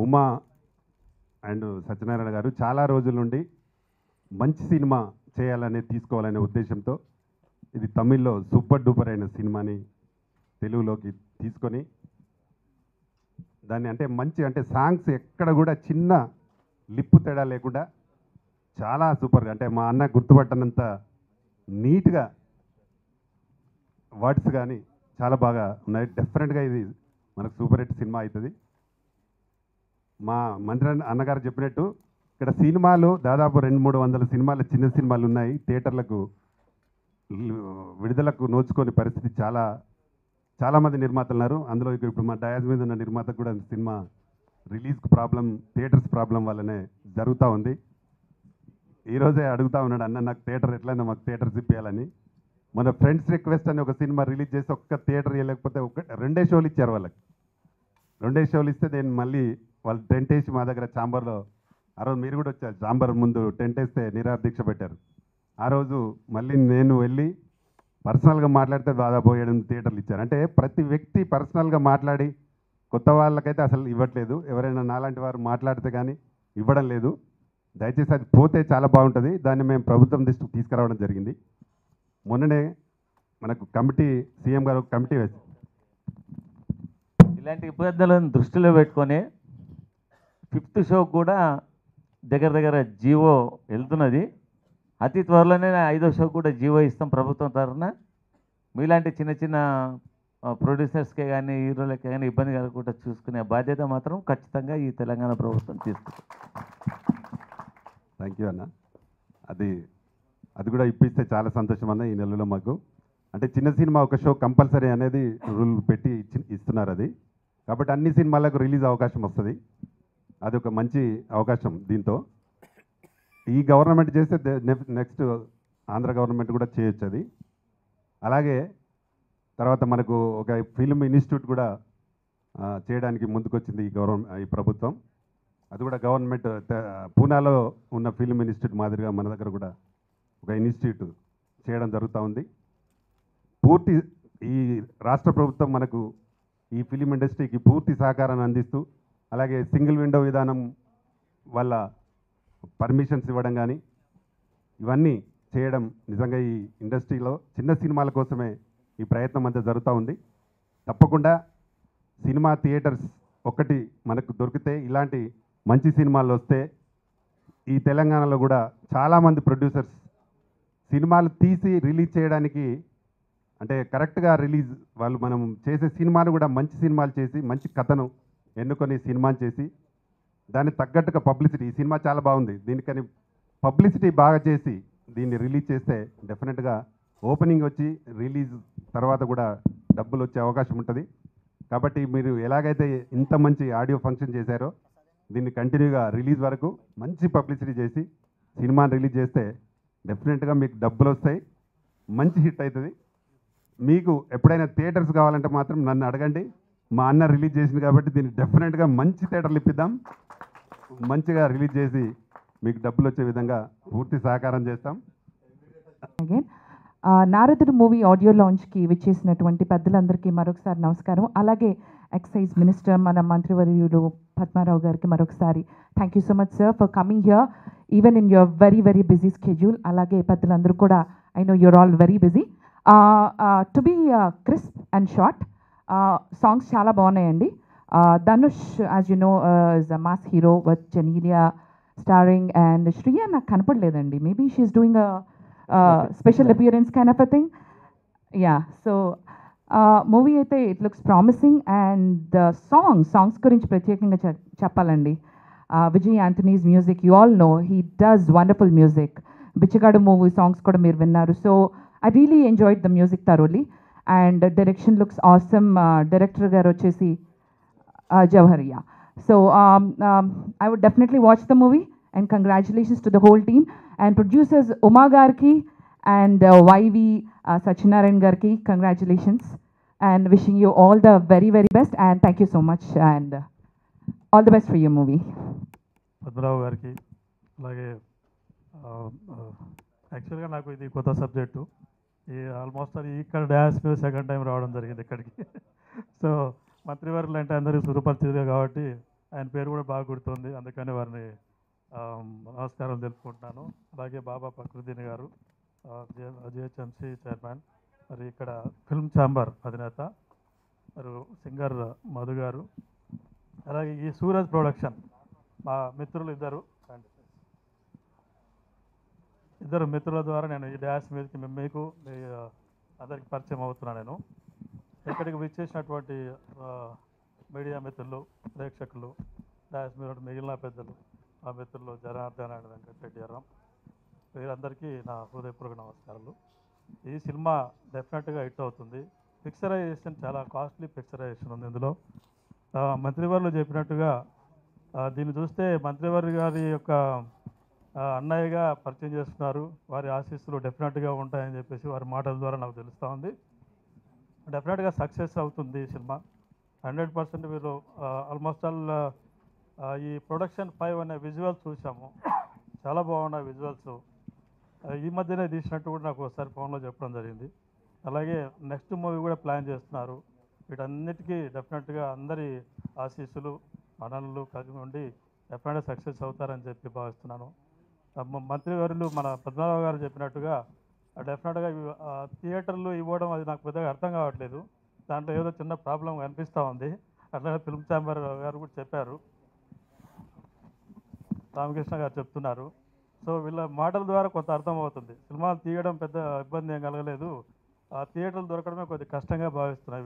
Uma and Satyanarayana గారు చాలా రోజుల నుండి మంచి సినిమా చేయాలనే తీసుకోవాలనే ఉద్దేశంతో ఇది తమిళ్లో సూపర్ డూపర్ అయిన సినిమాని తెలుగులోకి తీసుకొని దాన్ని అంటే మంచి అంటే సాంగ్స్ ఎక్కడ కూడా చిన్న లిప్పు తేడా లేకుండా చాలా సూపర్గా అంటే మా అన్న గుర్తుపట్టనంత నీట్గా వర్డ్స్ కానీ చాలా బాగా ఉన్నాయి. డెఫినెట్గా ఇది మనకు సూపర్ హిట్ సినిమా అవుతుంది. మా మంత్రి అన్నగారు చెప్పినట్టు ఇక్కడ సినిమాలు దాదాపు 200-300 సినిమాలు చిన్న సినిమాలు ఉన్నాయి. థియేటర్లకు విడుదలకు నోచుకొని పరిస్థితి చాలామంది నిర్మాతలు ఉన్నారు. అందులో ఇప్పుడు మా డయాజ్ మీద ఉన్న నిర్మాత కూడా సినిమా రిలీజ్కి ప్రాబ్లం, థియేటర్స్ ప్రాబ్లం వల్లనే జరుగుతూ ఉంది. ఈరోజే అడుగుతూ ఉన్నాడు అన్న, నాకు థియేటర్ ఎట్లయినా మాకు థియేటర్స్ ఇప్పించాలని. మన ఫ్రెండ్స్ రిక్వెస్ట్ అని ఒక సినిమా రిలీజ్ చేసి ఒక్క థియేటర్ ఇవ్వలేకపోతే రెండే షోలు ఇచ్చారు వాళ్ళకి. రెండే షోలు ఇస్తే నేను మళ్ళీ వాళ్ళు టెంట్ వేసి మా దగ్గర ఛాంబర్లో ఆ రోజు మీరు కూడా వచ్చారు, ఛాంబర్ ముందు టెంట్ వేస్తే నిరాహార దీక్ష పెట్టారు. ఆ రోజు మళ్ళీ నేను వెళ్ళి పర్సనల్గా మాట్లాడితే దాదాపు 7 థియేటర్లు ఇచ్చారు. అంటే ప్రతి వ్యక్తి పర్సనల్గా మాట్లాడి కొత్త వాళ్ళకైతే అసలు ఇవ్వట్లేదు. ఎవరైనా నాలాంటి వారు మాట్లాడితే కానీ ఇవ్వడం లేదు. దయచేసి అది పోతే చాలా బాగుంటుంది. దాన్ని మేము ప్రభుత్వం దృష్టికి తీసుకురావడం జరిగింది. మొన్ననే మనకు కమిటీ, సీఎం గారు కమిటీ వేసి ఇలాంటి ఇబ్బందులను దృష్టిలో పెట్టుకొని 5th షో కూడా దగ్గర జీవో వెళ్తున్నది. అతి త్వరలోనే 5వ షో కూడా జీవో ఇస్తాం ప్రభుత్వం తరఫున. మీలాంటి చిన్న ప్రొడ్యూసర్స్కే కానీ హీరోలకే కానీ ఇబ్బంది కలగకుండా చూసుకునే బాధ్యత మాత్రం ఖచ్చితంగా ఈ తెలంగాణ ప్రభుత్వం తీసుకుంటుంది. థ్యాంక్ యూ అన్న. అది కూడా ఇప్పిస్తే చాలా సంతోషం అన్న. ఈ నెలలో మాకు అంటే చిన్న సినిమా ఒక షో కంపల్సరీ అనేది రూల్ పెట్టి ఇస్తున్నారు. అది కాబట్టి అన్ని సినిమాలకు రిలీజ్ అవకాశం వస్తుంది. అది ఒక మంచి అవకాశం. దీంతో ఈ గవర్నమెంట్ చేస్తే నెక్స్ట్ ఆంధ్ర గవర్నమెంట్ కూడా చేయొచ్చు అది. అలాగే తర్వాత మనకు ఒక ఫిల్మ్ ఇన్స్టిట్యూట్ కూడా చేయడానికి ముందుకొచ్చింది ఈ ప్రభుత్వం. అది కూడా గవర్నమెంట్ పూనాలో ఉన్న ఫిల్మ్ ఇన్స్టిట్యూట్ మాదిరిగా మన దగ్గర కూడా ఒక ఇన్స్టిట్యూట్ చేయడం జరుగుతూ ఉంది. ఈ రాష్ట్ర ప్రభుత్వం మనకు ఈ ఫిలిం ఇండస్ట్రీకి పూర్తి సహకారాన్ని అందిస్తూ, అలాగే సింగిల్ విండో విధానం వల్ల పర్మిషన్స్ ఇవ్వడం కానీ ఇవన్నీ చేయడం నిజంగా ఈ ఇండస్ట్రీలో చిన్న సినిమాల కోసమే ఈ ప్రయత్నం అంతా జరుగుతూ ఉంది. తప్పకుండా సినిమా థియేటర్స్ ఒకటి మనకు దొరికితే, ఇలాంటి మంచి సినిమాలు వస్తే ఈ తెలంగాణలో కూడా చాలామంది ప్రొడ్యూసర్స్ సినిమాలు తీసి రిలీజ్ చేయడానికి అంటే కరెక్ట్గా రిలీజ్ వాళ్ళు మనం చేసే సినిమాను కూడా మంచి సినిమాలు చేసి మంచి కథను ఎన్నుకొని సినిమాని చేసి దాన్ని తగ్గట్టుగా పబ్లిసిటీ, ఈ సినిమా చాలా బాగుంది దీనికని పబ్లిసిటీ బాగా చేసి దీన్ని రిలీజ్ చేస్తే డెఫినెట్గా ఓపెనింగ్ వచ్చి రిలీజ్ తర్వాత కూడా డబ్బులు వచ్చే అవకాశం ఉంటుంది. కాబట్టి మీరు ఎలాగైతే ఇంత మంచి ఆడియో ఫంక్షన్ చేశారో దీన్ని కంటిన్యూగా రిలీజ్ వరకు మంచి పబ్లిసిటీ చేసి సినిమాని రిలీజ్ చేస్తే డెఫినెట్గా మీకు డబ్బులు వస్తాయి, మంచి హిట్ అవుతుంది. మీకు ఎప్పుడైనా థియేటర్స్ కావాలంటే మాత్రం నన్ను అడగండి. మా అన్న రిలీజ్ చేసింది కాబట్టి దీన్ని డెఫినెట్గా మంచి థియేటర్లు ఇప్పిద్దాం. మంచిగా రిలీజ్ చేసి మీకు డబ్బులు వచ్చే విధంగా పూర్తి సహకారం చేస్తాం. అగైన్ నారదుడు మూవీ ఆడియో లాంచ్కి విచ్చేసినటువంటి పెద్దలందరికీ మరొకసారి నమస్కారం. అలాగే ఎక్సైజ్ మినిస్టర్ మన మంత్రివర్యులు పద్మారావు గారికి మరొకసారి thank you so much sir for coming here even in your very busy schedule. అలాగే పెద్దలందరూ కూడా I know you're all very busy. To be crisp and short, songs చాలా బాగున్నాయండి. Dhanush as you know is a mass hero with Genelia starring, and Shriya నాకు కనపడలేదండి. Maybe she is doing special appearance kind of a thing. Yeah, so movie అయితే it looks promising. And songs గురించి ప్రత్యేకంగా చెప్పాలండి. Vijay Antony's music you all know, he does wonderful music. Bichagadu movie songs కూడా మీరు విన్నారు. So I really enjoyed the music thoroughly, and direction looks awesome. Director garu vachesi Jawhariya. So I would definitely watch the movie, and congratulations to the whole team and producers Uma Garki and YV Sachinarayan Garki. Congratulations and wishing you all the very best, and thank you so much, and all the best for your movie. Padmarao గారికి అలాగే యాక్చువల్గా నాకు ఇది కొత్త subject. Almost అది ఇక్కడ dance మీద second time రావడం జరిగింది ఇక్కడికి. సో మంత్రివర్యులు అంటే అందరికీ సుపరిచితులే కాబట్టి ఆయన పేరు కూడా బాగా గుర్తుంది, అందుకని వారిని నమస్కారం తెలుపుకుంటున్నాను. అలాగే బాబా ప్రకృతిని గారు, జిహెచ్ఎంసీ చైర్మన్, మరి ఇక్కడ ఫిల్మ్ ఛాంబర్ అధినేత, మరి సింగర్ మధు గారు, అలాగే ఈ సూరజ్ ప్రొడక్షన్ మా మిత్రులు ఇద్దరు మిత్రుల ద్వారా నేను ఈ డ్యాన్స్ మీదకి మీకు మీ అందరికి పరిచయం అవుతున్నాను. నేను ఇక్కడికి విచ్చేసినటువంటి మీడియా మిత్రులు, ప్రేక్షకులు, డ్యాన్స్ మీద మిగిలిన పెద్దలు, మా మిత్రులు జనార్దన్ అండ్ వెంకటరెడ్డి గారు, వీరందరికీ నా హృదయపూర్వక నమస్కారాలు. ఈ సినిమా డెఫినెట్గా హిట్ అవుతుంది. పిక్చరైజేషన్ చాలా కాస్ట్లీ పిక్చరైజేషన్ ఉంది ఇందులో. మంత్రివర్యులు చెప్పినట్టుగా దీన్ని చూస్తే మంత్రివర్య గారి యొక్క అన్నయ్యగా పరిచయం చేస్తున్నారు. వారి ఆశీస్సులు డెఫినెట్గా ఉంటాయని చెప్పేసి వారి మాటల ద్వారా నాకు తెలుస్తూ ఉంది. డెఫినెట్గా సక్సెస్ అవుతుంది ఈ సినిమా 100%. వీళ్ళు ఆల్మోస్ట్ ఆల్ ఈ ప్రొడక్షన్ 5 అనే విజువల్స్ చూసాము, చాలా బాగున్నాయి విజువల్స్. ఈ మధ్యనే తీసినట్టు కూడా నాకు ఒకసారి ఫోన్లో చెప్పడం జరిగింది. అలాగే నెక్స్ట్ మూవీ కూడా ప్లాన్ చేస్తున్నారు. వీటన్నిటికీ డెఫినెట్గా అందరి ఆశీస్సులు, మనలు కలిగి ఉండి డెఫినెట్గా సక్సెస్ అవుతారని చెప్పి భావిస్తున్నాను. మంత్రివర్యులు మన పద్మనాభ గారు చెప్పినట్టుగా డెఫినెట్గా థియేటర్లు ఇవ్వడం అది నాకు పెద్దగా అర్థం కావట్లేదు. దాంట్లో ఏదో చిన్న ప్రాబ్లం కనిపిస్తూ ఉంది. అట్లాగే ఫిల్మ్ ఛాంబర్ గారు కూడా చెప్పారు, రామకృష్ణ గారు చెప్తున్నారు. సో వీళ్ళ మాటల ద్వారా కొంత అర్థమవుతుంది. సినిమాలు తీయడం పెద్ద ఇబ్బంది ఏం కలగలేదు, ఆ థియేటర్లు దొరకడమే కొద్దిగా కష్టంగా భావిస్తున్నాయి.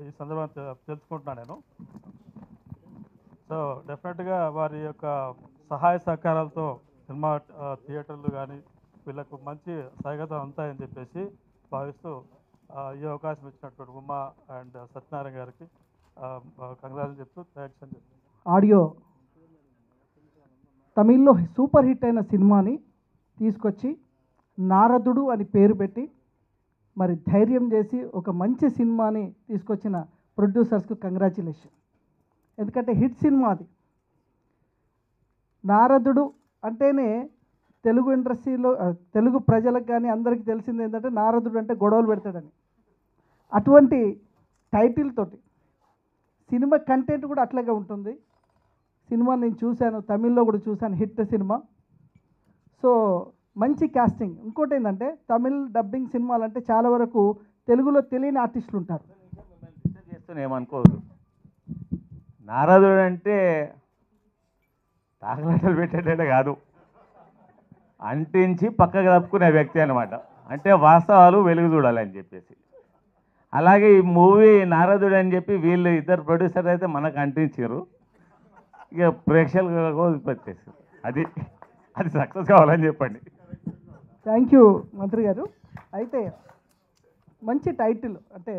ఈ సందర్భంగా తెలుసుకుంటున్నాను నేను. సో డెఫినెట్గా వారి యొక్క సహాయ సహకారాలతో సినిమా థియేటర్లు కానీ వీళ్ళకు మంచి సహాయత ఉంటాయని చెప్పేసి భావిస్తూ ఈ అవకాశం ఇచ్చినటువంటి ఉమా అండ్ సత్యనారాయణ గారికి కంగ్రాచులేషన్ చెప్తూ థ్యాంక్స్ అని చెప్తాను. ఆడియో తమిళ్లో సూపర్ హిట్ అయిన సినిమాని తీసుకొచ్చి నారదుడు అని పేరు పెట్టి మరి ధైర్యం చేసి ఒక మంచి సినిమాని తీసుకొచ్చిన ప్రొడ్యూసర్స్కు కంగ్రాచులేషన్. ఎందుకంటే హిట్ సినిమా అది. నారదుడు అంటేనే తెలుగు ఇండస్ట్రీలో తెలుగు ప్రజలకు కానీ అందరికీ తెలిసింది ఏంటంటే నారదుడు అంటే గొడవలు పెడతాడని. అటువంటి టైటిల్ తోటి సినిమా కంటెంట్ కూడా అట్లాగే ఉంటుంది. సినిమా నేను చూశాను, తమిళ్లో కూడా చూశాను, హిట్ సినిమా. సో మంచి కాస్టింగ్. ఇంకోటి ఏంటంటే తమిళ్ డబ్బింగ్ సినిమాలు అంటే చాలా వరకు తెలుగులో తెలియని ఆర్టిస్టులు ఉంటారు. చేస్తూనే ఏమనుకోవద్దు, నారదుడు అంటే తాకలాటలు పెట్టేటట్టే కాదు, అంటించి పక్కకు తప్పుకునే వ్యక్తి అనమాట. అంటే వాస్తవాలు వెలుగు చూడాలని చెప్పేసి. అలాగే ఈ మూవీ నారదుడు అని చెప్పి వీళ్ళు ఇద్దరు ప్రొడ్యూసర్ అయితే మనకు అంటించారు, ఇక ప్రేక్షకులకు వదిలిపెట్టేసారు. అది అది సక్సెస్ కావాలని చెప్పండి. థ్యాంక్ యూ మంత్రి గారు. అయితే మంచి టైటిల్ అంటే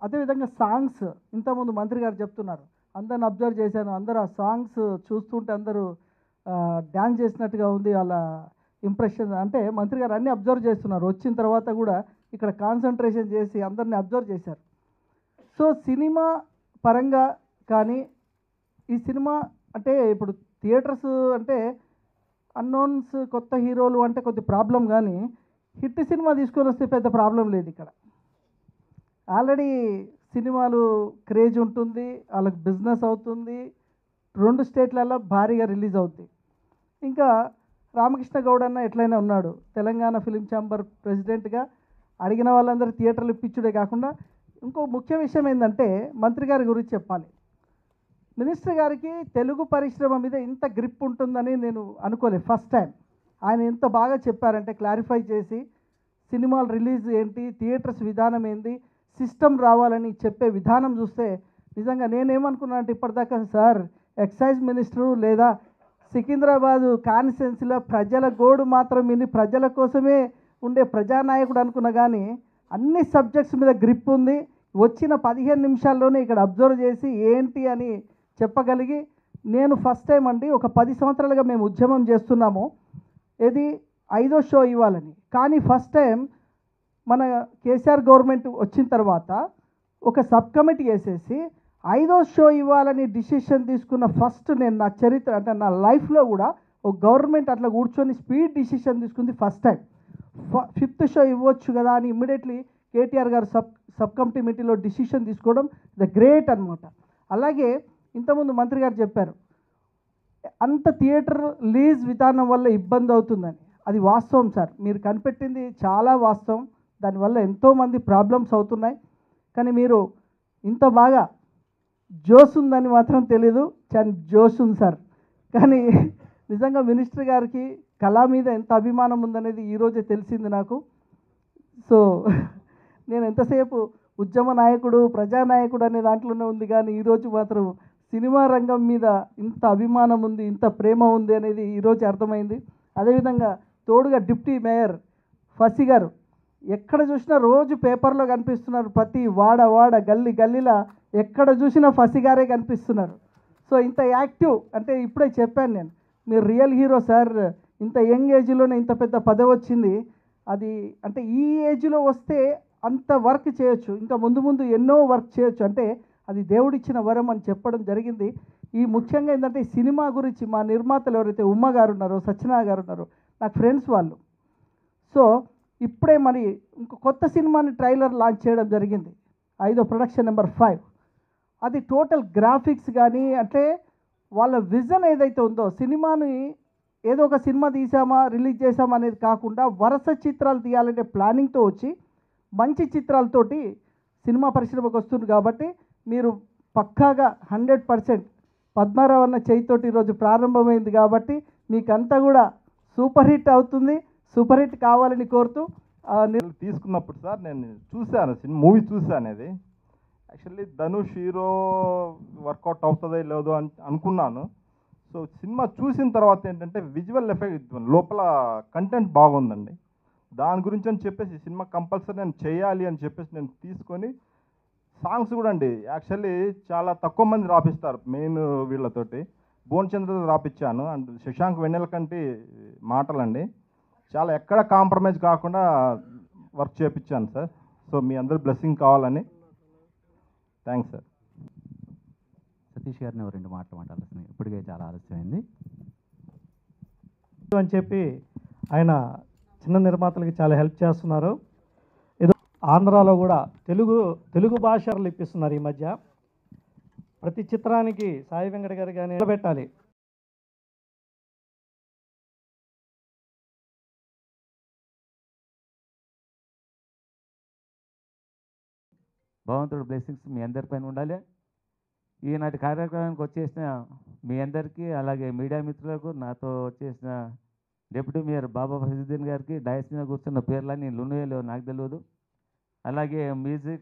అదేవిధంగా సాంగ్స్ ఇంతకుముందు మంత్రి గారు చెప్తున్నారు, అందరిని అబ్జర్వ్ చేశాను, అందరూ ఆ సాంగ్స్ చూస్తుంటే అందరూ డ్యాన్స్ చేసినట్టుగా ఉంది వాళ్ళ ఇంప్రెషన్. అంటే మంత్రి గారు అన్నీ అబ్జర్వ్ చేస్తున్నారు, వచ్చిన తర్వాత కూడా ఇక్కడ కాన్సన్ట్రేషన్ చేసి అందరిని అబ్జర్వ్ చేశారు. సో సినిమా పరంగా కానీ ఈ సినిమా అంటే ఇప్పుడు థియేటర్స్ అంటే అన్నోన్స్ కొత్త హీరోలు అంటే కొద్ది ప్రాబ్లం, కానీ హిట్ సినిమా తీసుకొని వస్తే పెద్ద ప్రాబ్లం లేదు. ఇక్కడ ఆల్రెడీ సినిమాలు క్రేజ్ ఉంటుంది, వాళ్ళకి బిజినెస్ అవుతుంది, 2 స్టేట్లలో భారీగా రిలీజ్ అవుతుంది. ఇంకా రామకృష్ణ గౌడ్ అన్న ఎట్లయినా ఉన్నాడు, తెలంగాణ ఫిలిం ఛాంబర్ ప్రెసిడెంట్గా అడిగిన వాళ్ళందరూ థియేటర్లు ఇప్పించుడే కాకుండా ఇంకో ముఖ్య విషయం ఏంటంటే మంత్రి గారి గురించి చెప్పాలి. మినిస్టర్ గారికి తెలుగు పరిశ్రమ మీద ఇంత గ్రిప్ ఉంటుందని నేను అనుకోలేదు. ఫస్ట్ టైం ఆయన ఎంత బాగా చెప్పారంటే క్లారిఫై చేసి సినిమాలు రిలీజ్ ఏంటి, థియేటర్స్ విధానం ఏంటి, సిస్టమ్ రావాలని చెప్పే విధానం చూస్తే నిజంగా నేనేమనుకున్నాను అంటే ఇప్పటిదాకా సార్ ఎక్సైజ్ మినిస్టరు లేదా సికింద్రాబాదు కాన్స్టిట్యున్సీలో ప్రజల గోడు మాత్రం విని ప్రజల కోసమే ఉండే ప్రజానాయకుడు అనుకున్నా, కానీ అన్ని సబ్జెక్ట్స్ మీద గ్రిప్ ఉంది. వచ్చిన 15 నిమిషాల్లోనే ఇక్కడ అబ్జర్వ్ చేసి ఏంటి అని చెప్పగలిగి నేను ఫస్ట్ టైం అండి, ఒక 10 సంవత్సరాలుగా మేము ఉద్యమం చేస్తున్నాము ఇది 5వ షో ఇవ్వాలని. కానీ ఫస్ట్ టైం మన కేసీఆర్ గవర్నమెంట్ వచ్చిన తర్వాత ఒక సబ్ కమిటీ వేసేసి 5వ షో ఇవ్వాలని డిసిషన్ తీసుకున్న ఫస్ట్ నేను నా చరిత్ర అంటే నా లైఫ్లో కూడా ఒక గవర్నమెంట్ అట్లా కూర్చొని స్పీడ్ డిసిషన్ తీసుకుంది ఫస్ట్ టైం. 5th షో ఇవ్వచ్చు కదా అని ఇమ్మీడియట్లీ కేటీఆర్ గారు సబ్ కమిటీ మీటింగ్లో డిసిషన్ తీసుకోవడం ద గ్రేట్ అనమాట. అలాగే ఇంతకుముందు మంత్రి గారు చెప్పారు అంత థియేటర్ లీజ్ విధానం వల్ల ఇబ్బంది అవుతుందని. అది వాస్తవం సార్, మీరు కనిపెట్టింది చాలా వాస్తవం. దానివల్ల ఎంతోమంది ప్రాబ్లమ్స్ అవుతున్నాయి. కానీ మీరు ఇంత బాగా జోష్ ఉందని మాత్రం తెలీదు, చాలా జోష్ ఉంది సార్. కానీ నిజంగా మినిస్టర్ గారికి కళ మీద ఎంత అభిమానం ఉందనేది ఈరోజే తెలిసింది నాకు. సో నేను ఎంతసేపు ఉద్యమ నాయకుడు ప్రజానాయకుడు అనే దాంట్లోనే ఉంది, కానీ ఈరోజు మాత్రం సినిమా రంగం మీద ఇంత అభిమానం ఉంది, ఇంత ప్రేమ ఉంది అనేది ఈరోజు అర్థమైంది. అదేవిధంగా తోడుగా డిప్యూటీ మేయర్ ఫసి గారు ఎక్కడ చూసినా రోజు పేపర్లో కనిపిస్తున్నారు. ప్రతి వాడ గల్లీలా ఎక్కడ చూసినా ఫసి గారే కనిపిస్తున్నారు. సో ఇంత యాక్టివ్ అంటే ఇప్పుడే చెప్పాను నేను, మీరు రియల్ హీరో సార్. ఇంత యంగ్ ఏజ్లోనే ఇంత పెద్ద పదవి వచ్చింది. అది అంటే ఈ ఏజ్లో వస్తే అంత వర్క్ చేయొచ్చు, ఇంకా ముందు ఎన్నో వర్క్ చేయొచ్చు. అంటే అది దేవుడిచ్చిన వరం అని చెప్పడం జరిగింది. ఈ ముఖ్యంగా ఏంటంటే ఈ సినిమా గురించి మా నిర్మాతలు ఎవరైతే ఉమ్మ గారు ఉన్నారో, సత్యనారాయణ గారు ఉన్నారో, నాకు ఫ్రెండ్స్ వాళ్ళు. సో ఇప్పుడే మరి ఇంకో కొత్త సినిమాని ట్రైలర్ లాంచ్ చేయడం జరిగింది, 5వ ప్రొడక్షన్ నెంబర్ 5. అది టోటల్ గ్రాఫిక్స్ కానీ అంటే వాళ్ళ విజన్ ఏదైతే ఉందో, సినిమాని ఏదో ఒక సినిమా తీసామా రిలీజ్ చేసామా అనేది కాకుండా వరుస చిత్రాలు తీయాలంటే ప్లానింగ్తో వచ్చి మంచి చిత్రాలతోటి సినిమా పరిశ్రమకు వస్తుంది. కాబట్టి మీరు పక్కాగా 100% పద్మారావు అన్న చేయితోటి ఈరోజు ప్రారంభమైంది. కాబట్టి మీకంతా కూడా సూపర్ హిట్ అవుతుంది, సూపర్ హిట్ కావాలని కోరుతూ తీసుకున్నప్పుడు సార్ నేను చూశాను, మూవీ చూశాను. అది యాక్చువల్లీ ధనుష్ హీరో వర్కౌట్ అవుతుందో లేదో అని అనుకున్నాను. సో సినిమా చూసిన తర్వాత ఏంటంటే విజువల్ ఎఫెక్ట్ లోపల కంటెంట్ బాగుందండి. దాని గురించి అని చెప్పేసి సినిమా కంపల్సరీ నేను చేయాలి అని చెప్పేసి నేను తీసుకొని సాంగ్స్ కూడా అండి యాక్చువల్లీ చాలా తక్కువ మంది రాపిస్తారు మెయిన్ వీళ్ళతోటి. భువన్ చంద్ర రాపించాను అండ్ శశాంక్ వెన్నెలకంటి మాటలండి చాలా ఎక్కడ కాంప్రమైజ్ కాకుండా వర్క్ చేయించాను సార్. సో మీ అందరి బ్లెస్సింగ్ కావాలని. Thanks sir. సతీష్ గారిని 2 మాటలు మాట్లాడాల్సింది, ఇప్పటికే చాలా ఆలస్యమైంది అని చెప్పి ఆయన చిన్న నిర్మాతలకి చాలా హెల్ప్ చేస్తున్నారు. ఏదో ఆంధ్రాలో కూడా తెలుగు భాషలు ఇప్పిస్తున్నారు ఈ మధ్య. ప్రతి చిత్రానికి సాయి వెంకట గారు కానీ నిలబెట్టాలి. భగవంతుడు బ్లెస్సింగ్స్ మీ అందరిపైన ఉండాలి. ఈనాటి కార్యక్రమానికి వచ్చేసిన మీ అందరికీ, అలాగే మీడియా మిత్రులకు, నాతో వచ్చేసిన డిప్యూటీ మేయర్ బాబా ఫజుద్దీన్ గారికి, డయస్ మీద కూర్చున్న పేర్లన్నీ లునుయలో నాకు తెలియదు. అలాగే మ్యూజిక్